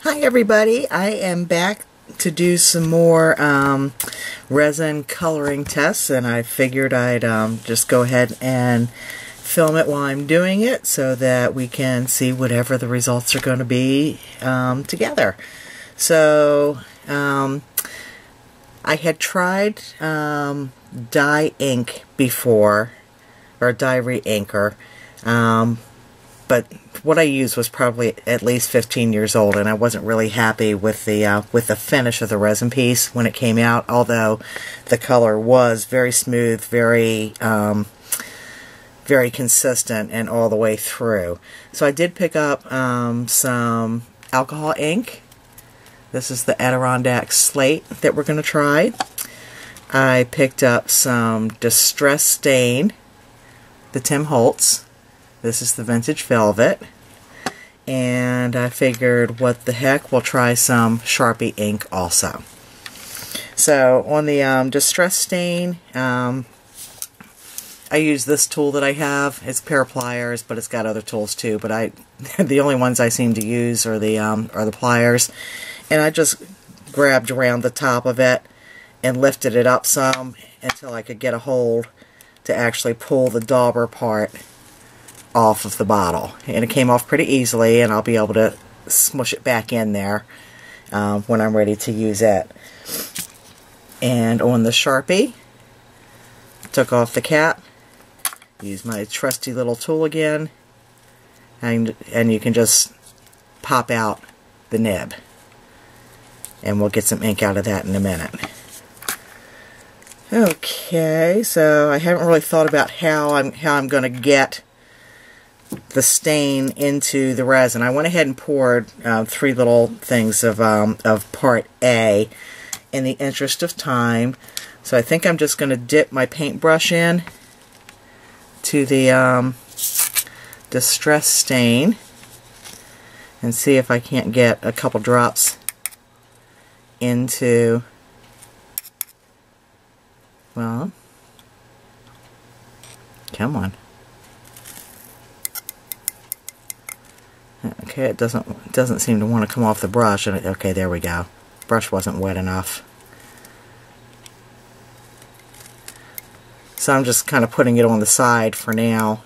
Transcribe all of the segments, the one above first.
Hi everybody, I am back to do some more resin coloring tests, and I figured I'd just go ahead and film it while I'm doing it so that we can see whatever the results are going to be together. So I had tried dye ink before, or dye reinker, but what I used was probably at least 15 years old, and I wasn't really happy with the finish of the resin piece when it came out, although the color was very smooth, very very consistent, and all the way through. So I did pick up some alcohol ink. This is the Adirondack Slate that we're going to try. I picked up some Distress Stain, the Tim Holtz. This is the Vintage Velvet. And I figured, what the heck, we'll try some Sharpie ink also. So on the Distress Stain, I use this tool that I have. It's a pair of pliers, but it's got other tools too. But the only ones I seem to use are the pliers. And I just grabbed around the top of it and lifted it up some until I could get a hold to actually pull the dauber part off of the bottle. And it came off pretty easily, and I'll be able to smush it back in there when I'm ready to use it. And on the Sharpie, took off the cap, use my trusty little tool again, and you can just pop out the nib. And we'll get some ink out of that in a minute. Okay, so I haven't really thought about how I'm going to get the stain into the resin. I went ahead and poured 3 little things of part A in the interest of time. So I think I'm just going to dip my paintbrush in to the Distress Stain and see if I can't get a couple drops into, well, come on. Okay, it doesn't seem to want to come off the brush. Okay, there we go. Brush wasn't wet enough. So I'm just kind of putting it on the side for now,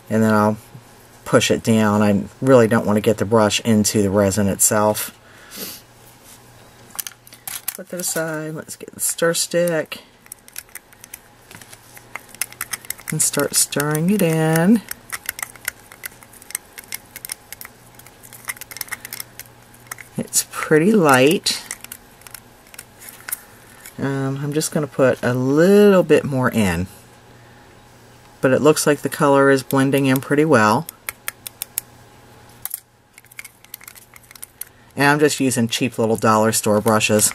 and then I'll push it down. I really don't want to get the brush into the resin itself. Put that aside. Let's get the stir stick and start stirring it in. It's pretty light. I'm just going to put a little bit more in, but it looks like the color is blending in pretty well. And I'm just using cheap little dollar store brushes.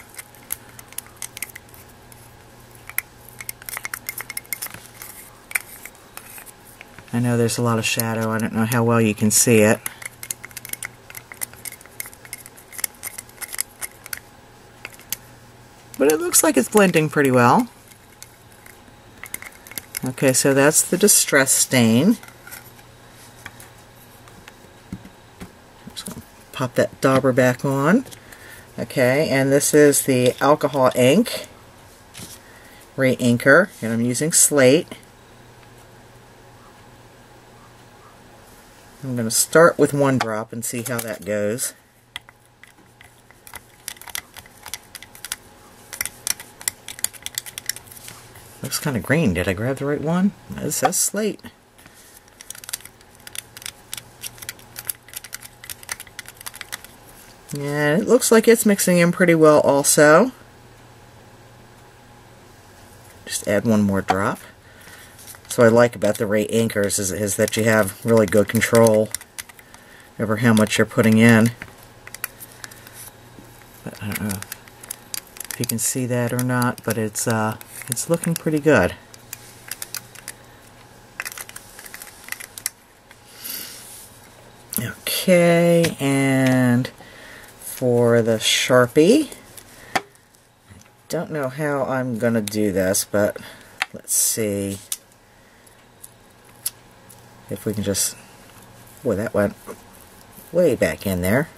I know there's a lot of shadow. I don't know how well you can see it. But it looks like it's blending pretty well. Okay, so that's the Distress Stain. I'm just going to pop that dauber back on. Okay, and this is the alcohol ink, reinker, and I'm using Slate. I'm going to start with 1 drop and see how that goes. Looks kind of green. Did I grab the right one? It says Slate. And it looks like it's mixing in pretty well also. Just add 1 more drop. So what I like about the reinkers is that you have really good control over how much you're putting in. But I don't know if you can see that or not, but it's looking pretty good. Okay, and for the Sharpie, I don't know how I'm going to do this, but let's see if we can just, boy, that went way back in there.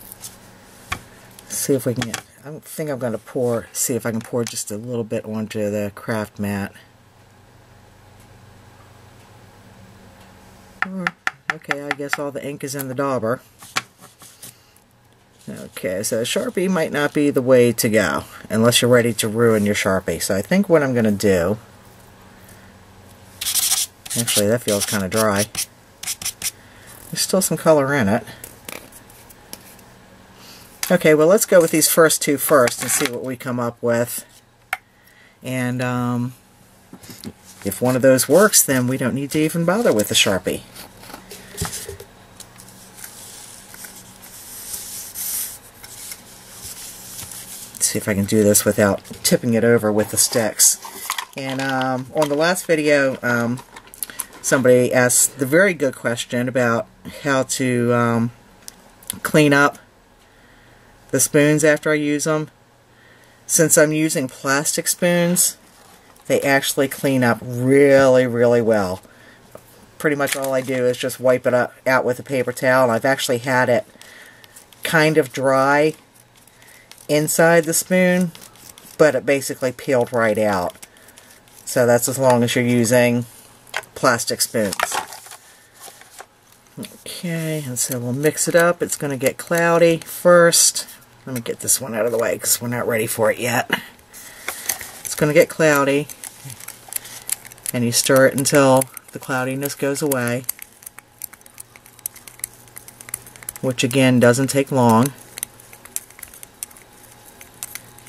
See if we can get, I think I'm going to pour, see if I can pour just a little bit onto the craft mat. Okay, I guess all the ink is in the dauber. Okay, so a Sharpie might not be the way to go unless you're ready to ruin your Sharpie. So I think what I'm going to do, actually that feels kind of dry. There's still some color in it. Okay, well let's go with these first two first and see what we come up with. And if one of those works, then we don't need to even bother with the Sharpie. See if I can do this without tipping it over with the sticks. And on the last video, somebody asked the very good question about how to clean up the spoons after I use them. Since I'm using plastic spoons, they actually clean up really, really well. Pretty much all I do is just wipe it out with a paper towel, and I've actually had it kind of dry inside the spoon, but it basically peeled right out. So that's as long as you're using plastic spoons. Okay, and so we'll mix it up. It's going to get cloudy first. Let me get this one out of the way because we're not ready for it yet. It's going to get cloudy, and you stir it until the cloudiness goes away, which again doesn't take long.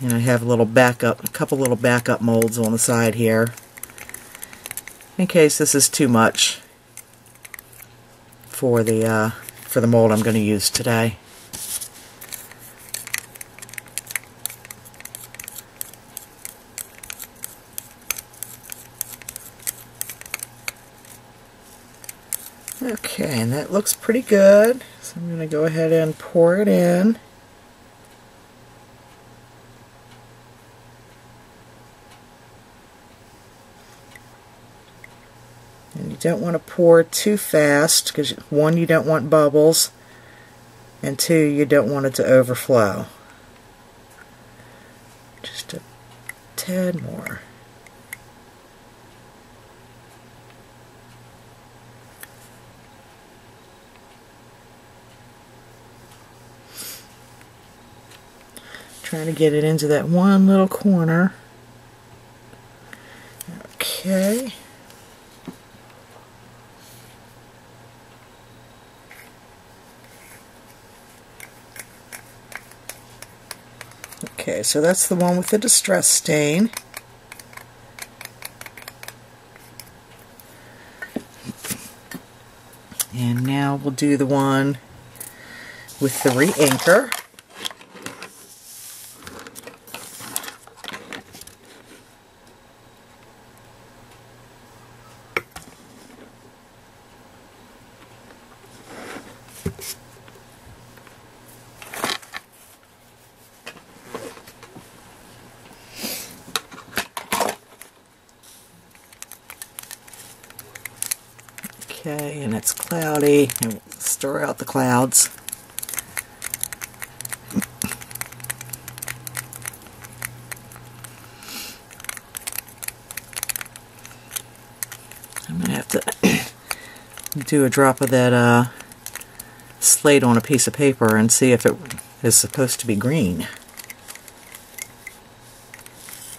And I have a couple little backup molds on the side here in case this is too much for the mold I'm going to use today. Okay, and that looks pretty good. So I'm going to go ahead and pour it in. And you don't want to pour too fast because, one, you don't want bubbles, and two, you don't want it to overflow. Just a tad more. Trying to get it into that one little corner. Okay. Okay, so that's the one with the distress stain. And now we'll do the one with the reinker. Okay, and it's cloudy, and we'll stir out the clouds. I'm going to have to do a drop of that slate on a piece of paper and see if it is supposed to be green.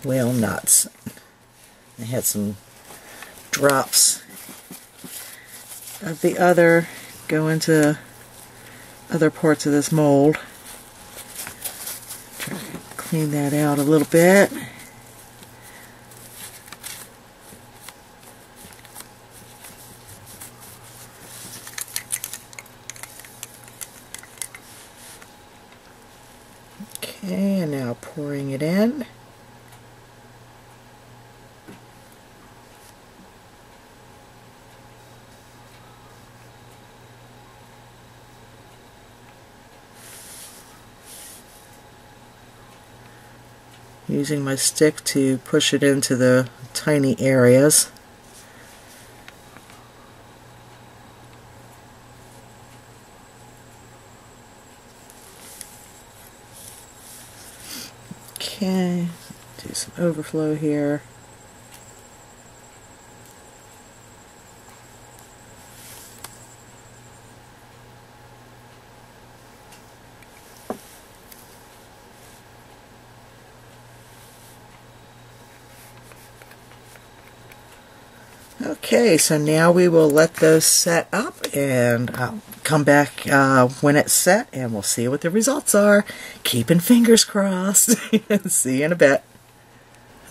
Well, nuts. I had some drops of the other go into other parts of this mold. Try to clean that out a little bit. Okay, and now pouring it in. Using my stick to push it into the tiny areas. do some overflow here. Okay, so now we will let those set up, and I'll come back when it's set, and we'll see what the results are. Keeping fingers crossed. See you in a bit.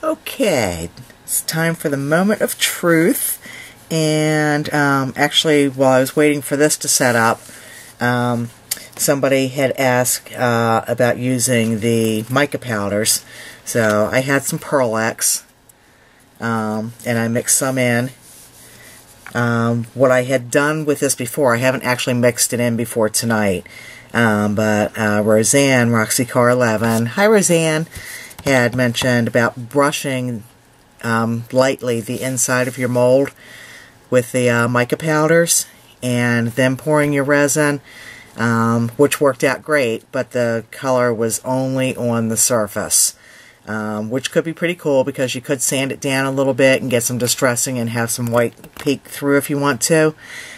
Okay, it's time for the moment of truth. And actually, while I was waiting for this to set up, somebody had asked about using the mica powders. So I had some Pearl X, and I mixed some in. What I had done with this before, I haven't actually mixed it in before tonight, but Roseanne, Roxy Car 11, hi Roseanne, had mentioned about brushing lightly the inside of your mold with the mica powders, and then pouring your resin, which worked out great, but the color was only on the surface. Which could be pretty cool because you could sand it down a little bit and get some distressing and have some white peek through if you want to.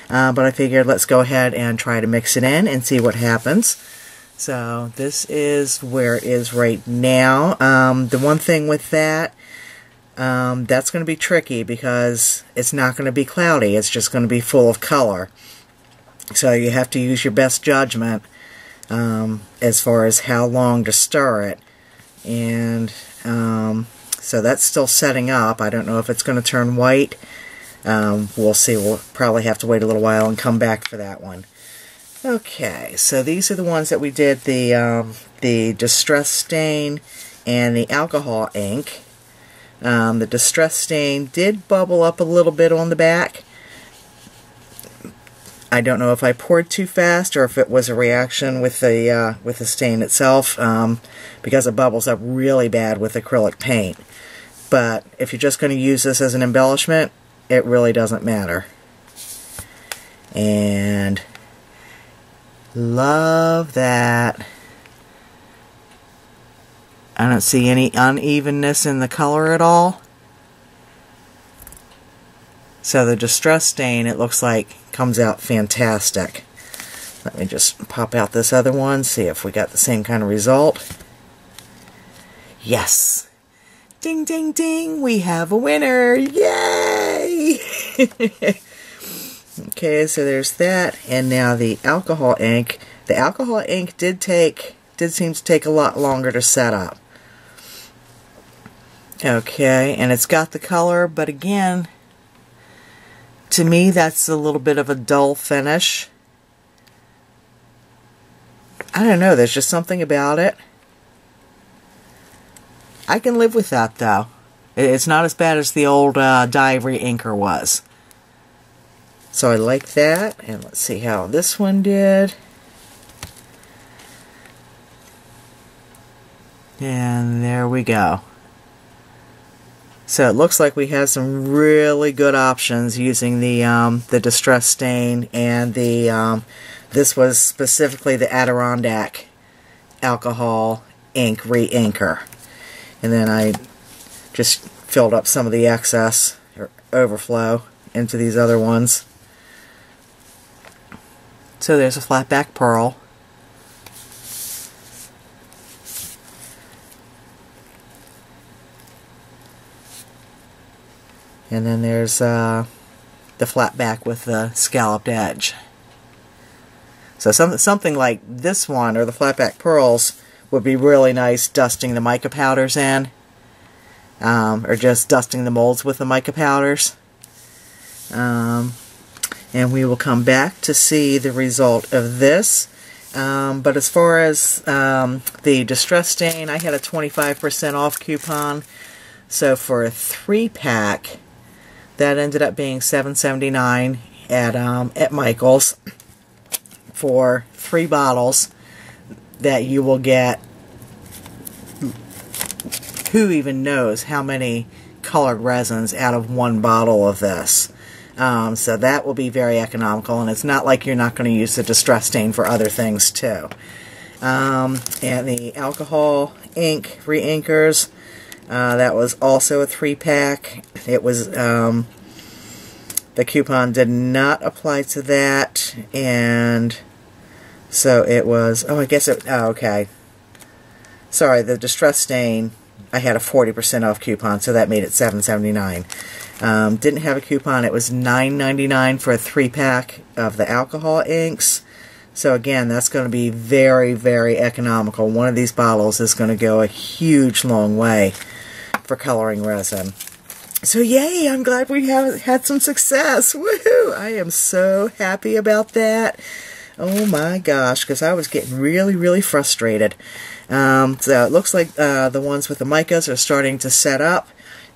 But I figured let's go ahead and try to mix it in and see what happens. So this is where it is right now. The one thing with that, that's going to be tricky because it's not going to be cloudy. It's just going to be full of color. So you have to use your best judgment as far as how long to stir it. And so that's still setting up. I don't know if it's going to turn white. We'll see. We'll probably have to wait a little while and come back for that one. Okay, so these are the ones that we did the distress stain and the alcohol ink. The distress stain did bubble up a little bit on the back. I don't know if I poured too fast or if it was a reaction with the stain itself, because it bubbles up really bad with acrylic paint. But if you're just going to use this as an embellishment, it really doesn't matter. And love that. I don't see any unevenness in the color at all. So the distress stain, it looks like, comes out fantastic. Let me just pop out this other one, see if we got the same kind of result. Yes! Ding, ding, ding! We have a winner! Yay! Okay, so there's that. And now the alcohol ink. The alcohol ink did seem to take a lot longer to set up. Okay, and it's got the color, but again, to me, that's a little bit of a dull finish. I don't know, there's just something about it. I can live with that, though. It's not as bad as the old dye reinker was. So I like that, and let's see how this one did. And there we go. So it looks like we have some really good options using the distress stain and the this was specifically the Adirondack alcohol ink reinker, and then I just filled up some of the excess or overflow into these other ones. So there's a flat back pearl. And then there's the flat back with the scalloped edge. So something like this one, or the flat back pearls, would be really nice dusting the mica powders in. Or just dusting the molds with the mica powders. And we will come back to see the result of this. But as far as the distress stain, I had a 25% off coupon. So for a 3-pack, that ended up being $7.79 at Michael's for 3 bottles that you will get. Who even knows how many colored resins out of 1 bottle of this. So that will be very economical, and it's not like you're not going to use the distress stain for other things too. And the alcohol ink reinkers, That was also a 3-pack. It was, the coupon did not apply to that, and so it was, oh, I guess it, oh, okay. Sorry, the Distress Stain, I had a 40% off coupon, so that made it $7.79. Didn't have a coupon, it was $9.99 for a 3-pack of the alcohol inks. So again, that's going to be very, very economical. One of these bottles is going to go a huge long way for coloring resin. So yay, I'm glad we have had some success. Woohoo! I am so happy about that. Oh my gosh, because I was getting really, really frustrated. So it looks like the ones with the micas are starting to set up,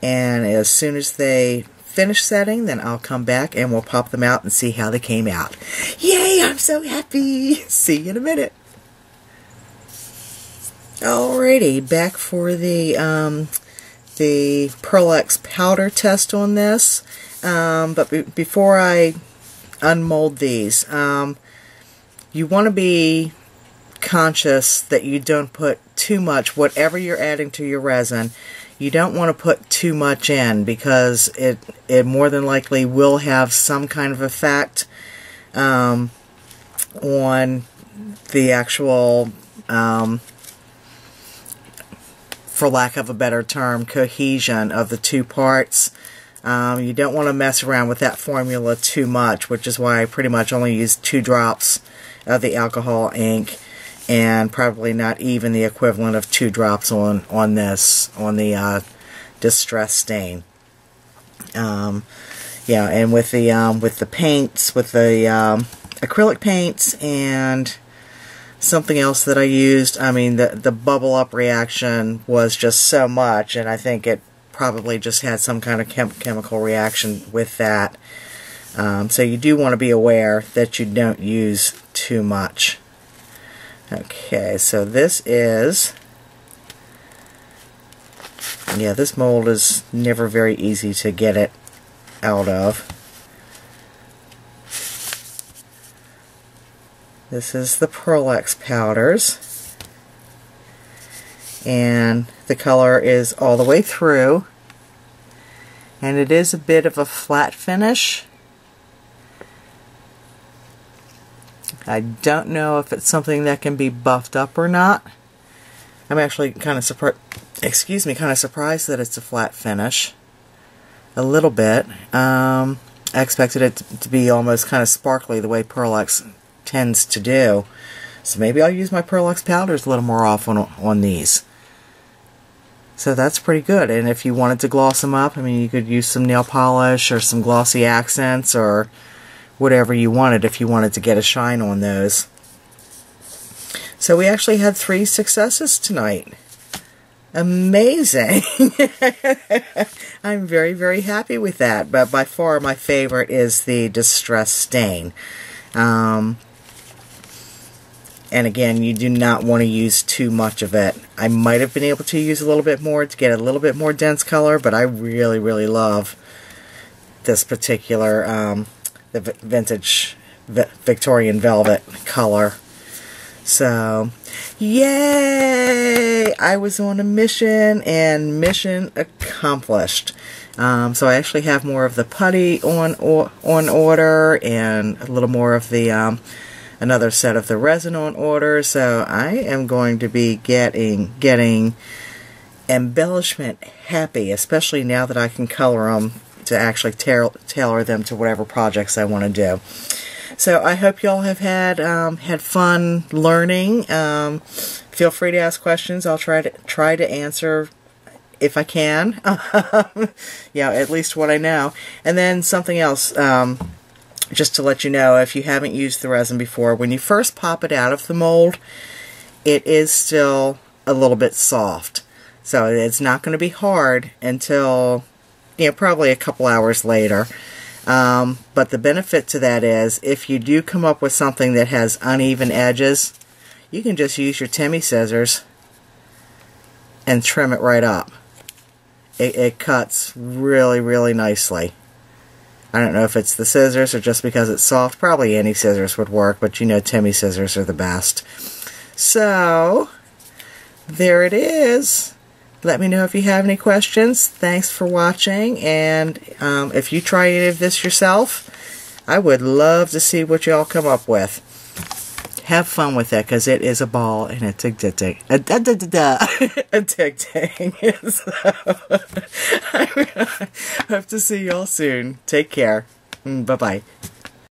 and as soon as they finish setting, then I'll come back and we'll pop them out and see how they came out. Yay, I'm so happy. See you in a minute. Alrighty, back for the Pearl X powder test on this. But before I unmold these, you want to be conscious that you don't put too much, whatever you're adding to your resin, you don't want to put too much in, because it more than likely will have some kind of effect on the actual, for lack of a better term, cohesion of the two parts. You don't want to mess around with that formula too much, which is why I pretty much only use 2 drops of the alcohol ink, and probably not even the equivalent of 2 drops on the Distress Stain. Yeah, and with the paints, with the acrylic paints and something else that I used, I mean, the bubble up reaction was just so much, and I think it probably just had some kind of chemical reaction with that. So you do want to be aware that you don't use too much. Okay, so this is, yeah, this mold is never very easy to get it out of. This is the Pearl X powders, and the color is all the way through, and it is a bit of a flat finish. I don't know if it's something that can be buffed up or not. I'm actually kind of surprised that it's a flat finish. A little bit. I expected it to be almost kind of sparkly the way Pearl X tends to do. So maybe I'll use my Pearl X powders a little more often on these. So that's pretty good. And if you wanted to gloss them up, I mean, you could use some nail polish or some glossy accents or whatever you wanted if you wanted to get a shine on those. So we actually had 3 successes tonight. Amazing! I'm very, very happy with that. But by far my favorite is the Distress Stain. And again, you do not want to use too much of it. I might have been able to use a little bit more to get a little bit more dense color, but I really, really love this particular the vintage Victorian velvet color. So, yay! I was on a mission, and mission accomplished. So I actually have more of the putty on order, and a little more of the another set of the resin on order. So I am going to be getting embellishment happy, especially now that I can color them to actually tailor them to whatever projects I want to do. So I hope y'all have had fun learning. Feel free to ask questions. I'll try to answer if I can. Yeah, at least what I know. And then something else, just to let you know, if you haven't used the resin before, when you first pop it out of the mold, it is still a little bit soft. So it's not going to be hard until, you know, probably a couple hours later. But the benefit to that is, if you do come up with something that has uneven edges, you can just use your Timmy scissors and trim it right up. It cuts really, really nicely. I don't know if it's the scissors or just because it's soft. Probably any scissors would work, but you know Timmy scissors are the best. So, there it is. Let me know if you have any questions. Thanks for watching, and if you try any of this yourself, I would love to see what y'all come up with. Have fun with it, because it is a ball and it's addicting. Addicting. So, I hope to see y'all soon. Take care. Bye-bye.